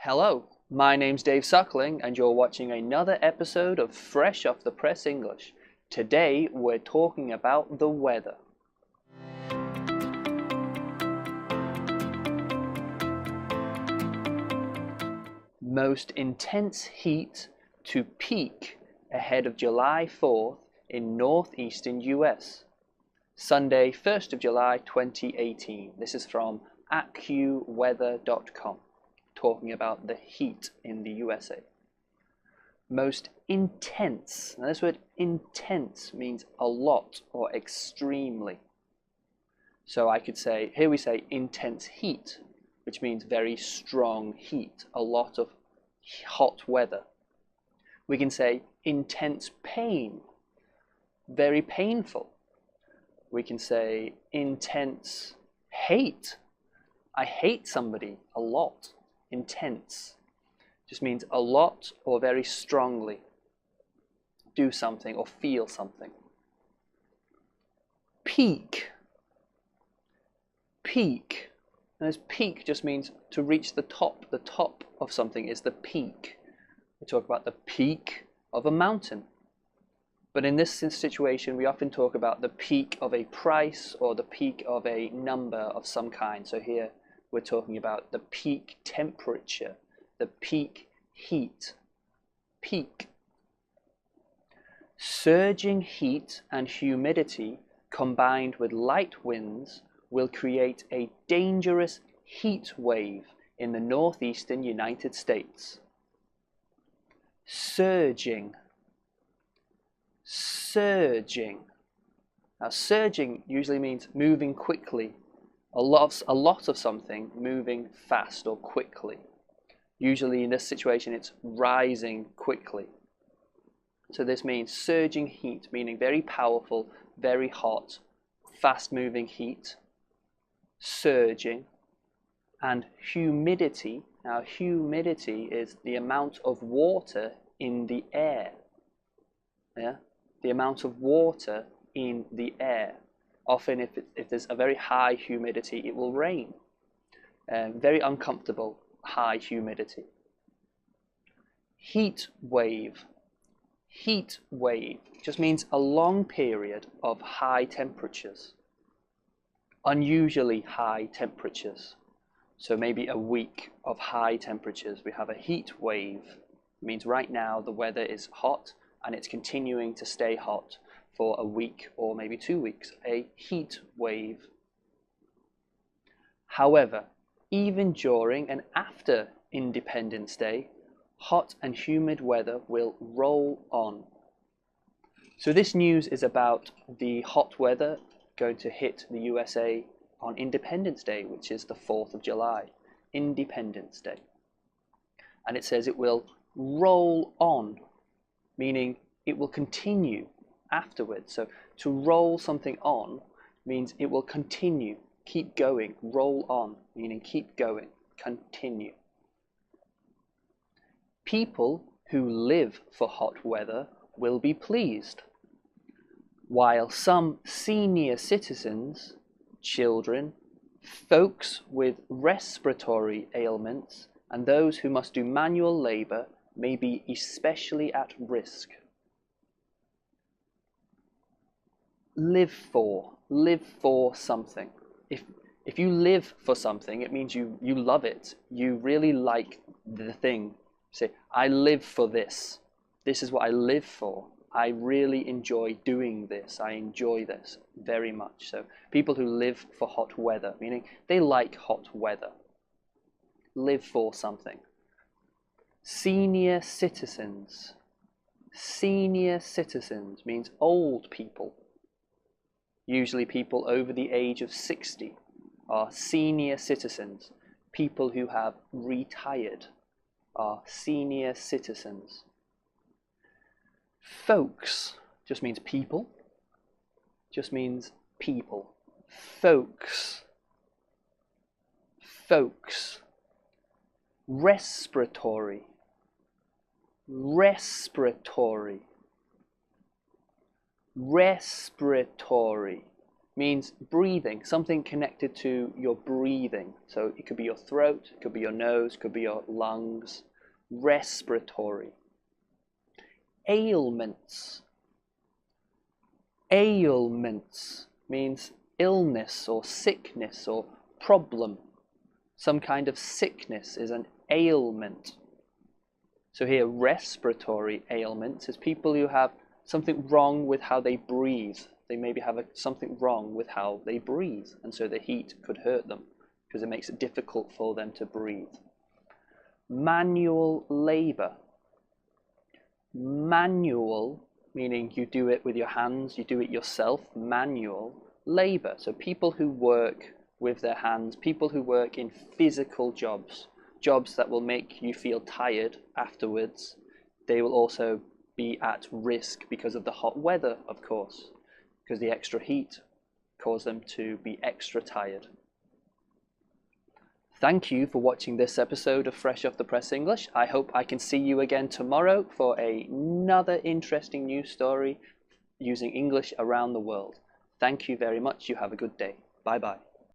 Hello, my name's Dave Suckling and you're watching another episode of Fresh Off the Press English. Today we're talking about the weather. Most intense heat to peak ahead of July 4th in northeastern US. Sunday, 1st of July 2018. This is from AccuWeather.com. Talking about the heat in the USA. Most intense. Now this word intense means a lot or extremely. So I could say, here we say intense heat, which means very strong heat, a lot of hot weather. We can say intense pain, very painful. We can say intense hate. I hate somebody a lot. Intense just means a lot or very strongly. Do something or feel something. Peak. Peak. And peak just means to reach the top. The top of something is the peak. We talk about the peak of a mountain. But in this situation, we often talk about the peak of a price or the peak of a number of some kind. So here we're talking about the peak temperature, the peak heat. Peak. Surging heat and humidity combined with light winds will create a dangerous heat wave in the northeastern United States. Surging. Surging. Now, surging usually means moving quickly. A lot of something moving fast or quickly. Usually in this situation it's rising quickly. So this means surging heat, meaning very powerful, very hot, fast moving heat. Surging. And humidity. Now humidity is the amount of water in the air. Yeah? The amount of water in the air. Often if there's a very high humidity, it will rain. Very uncomfortable, high humidity. Heat wave. Heat wave just means a long period of high temperatures. Unusually high temperatures. So maybe a week of high temperatures. We have a heat wave. It means right now the weather is hot and it's continuing to stay hot for a week or maybe 2 weeks, a heat wave. However, even during and after Independence Day, hot and humid weather will roll on. So this news is about the hot weather going to hit the USA on Independence Day, which is the 4th of July, Independence Day. And it says it will roll on, meaning it will continue afterwards. So to roll something on means it will continue, keep going. Roll on, meaning keep going, continue. People who live for hot weather will be pleased, while some senior citizens, children, folks with respiratory ailments, and those who must do manual labor may be especially at risk. Live for something. If you live for something, it means you love it. You really like the thing. Say, I live for this. This is what I live for. I really enjoy doing this. I enjoy this very much. So people who live for hot weather, meaning they like hot weather. Live for something. Senior citizens. Senior citizens means old people. Usually people over the age of 60 are senior citizens. People who have retired are senior citizens. Folks just means people. Just means people. Folks. Folks. Respiratory. Respiratory. Respiratory means breathing, something connected to your breathing. So it could be your throat, it could be your nose, it could be your lungs. Respiratory. Ailments. Ailments means illness or sickness or problem. Some kind of sickness is an ailment. So here, respiratory ailments is people who have something wrong with how they breathe. They maybe have something wrong with how they breathe, and so the heat could hurt them because it makes it difficult for them to breathe. Manual labor. Manual, meaning you do it with your hands, you do it yourself. Manual labor. So people who work with their hands, people who work in physical jobs, jobs that will make you feel tired afterwards. They will also be at risk because of the hot weather, of course, because the extra heat causes them to be extra tired. Thank you for watching this episode of Fresh Off the Press English. I hope I can see you again tomorrow for another interesting news story using English around the world. Thank you very much. You have a good day. Bye-bye.